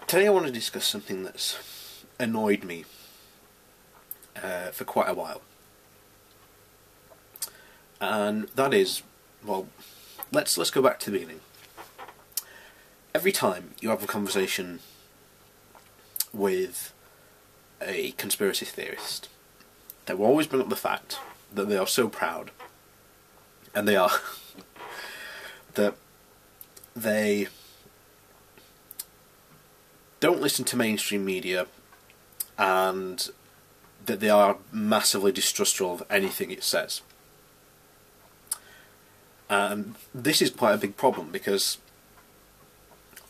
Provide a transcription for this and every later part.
Today I want to discuss something that's annoyed me for quite a while. And that is, well, let's go back to the beginning. Every time you have a conversation with a conspiracy theorist, they will always bring up the fact that they are so proud, and they are, that they don't listen to mainstream media, and that they are massively distrustful of anything it says. And this is quite a big problem, because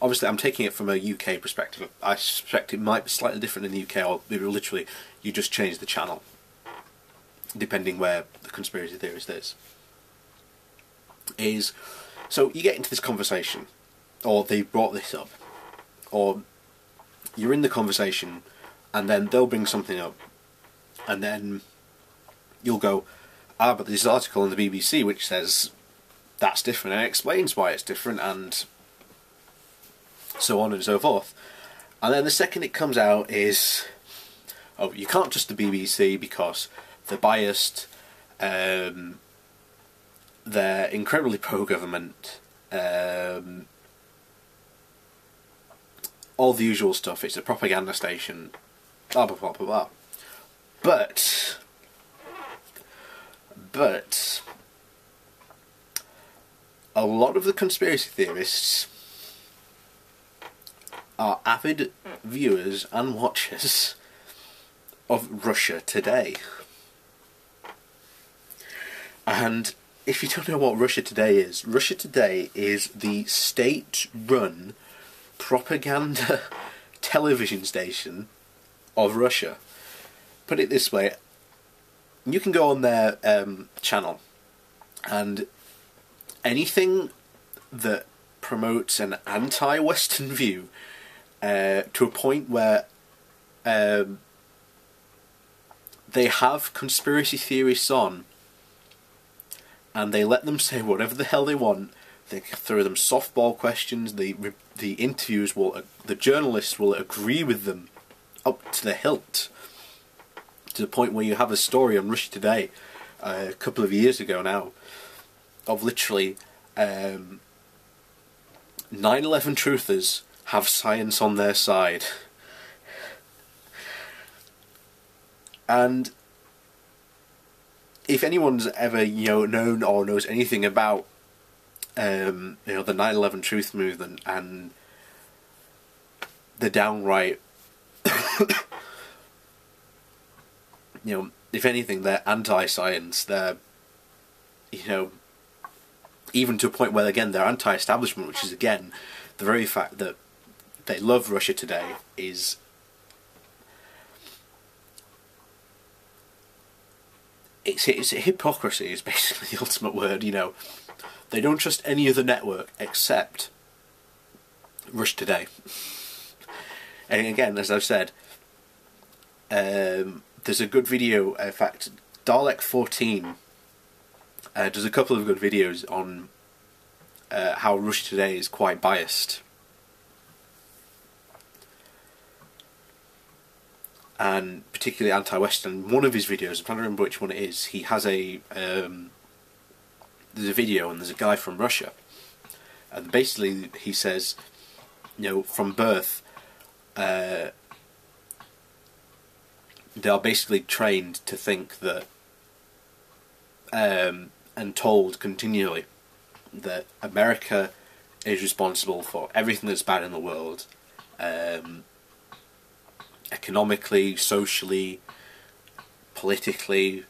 obviously I'm taking it from a UK perspective. I suspect it might be slightly different in the UK, or maybe literally you just change the channel depending where the conspiracy theorist is. So you get into this conversation, or they brought this up, or you're in the conversation and then they'll bring something up, and then you'll go, but there's this article in the BBC which says that's different, and it explains why it's different, and so on and so forth. And then the second it comes out is, oh, you can't trust the BBC because they're biased, they're incredibly pro-government, all the usual stuff, it's a propaganda station, blah blah blah blah blah. But a lot of the conspiracy theorists are avid viewers and watchers of Russia Today. And if you don't know what Russia Today is the state-run propaganda television station of Russia. Put it this way, you can go on their channel, and anything that promotes an anti-Western view to a point where they have conspiracy theorists on, and they let them say whatever the hell they want. They throw them softball questions. The interviews the journalists will agree with them up to the hilt, to the point where you have a story on Russia Today a couple of years ago now of literally 9/11 truthers have science on their side. And if anyone's ever known or knows anything about the 9/11 truth movement and the downright if anything, they're anti-science. They're even to a point where, again, they're anti-establishment, which is, again, the very fact that they love Russia Today is it's hypocrisy is basically the ultimate word. They don't trust any other network except Russia Today. And again, as I've said, there's a good video. In fact, Dalek14 does a couple of good videos on how Russia Today is quite biased, and particularly anti-Western. One of his videos, I'm trying to remember which one it is, he has there's a video, and there's a guy from Russia, and basically he says, from birth, they are basically trained to think that, and told continually, that America is responsible for everything that's bad in the world, economically, socially, politically.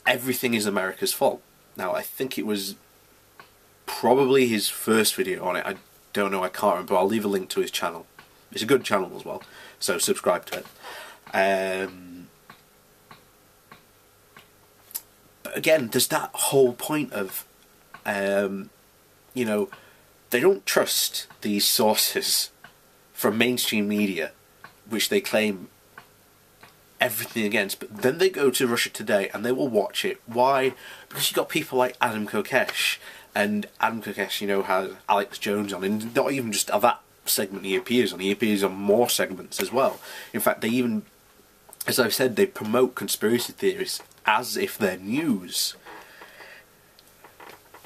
Everything is America's fault. Now, I think it was probably his first video on it. I don't know, I can't remember. I'll leave a link to his channel. It's a good channel as well, so subscribe to it. But again, there's that whole point of, they don't trust these sources from mainstream media, which they claim everything against, but then they go to Russia Today and they will watch it. Why? Because you've got people like Adam Kokesh, and Adam Kokesh, has Alex Jones on, and not even just of that segment he appears on. He appears on more segments as well. In fact, they even, as I've said, they promote conspiracy theories as if they're news.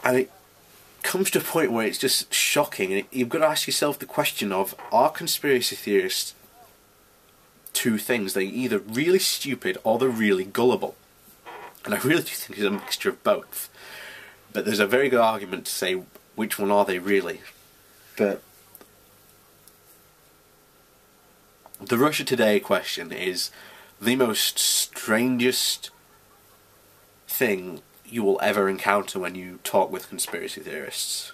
And it comes to a point where it's just shocking, and you've got to ask yourself the question of, are conspiracy theorists two things? They're either really stupid or they're really gullible. And I really do think it's a mixture of both. But there's a very good argument to say, which one are they really? But the Russia Today question is the most strangest thing you will ever encounter when you talk with conspiracy theorists.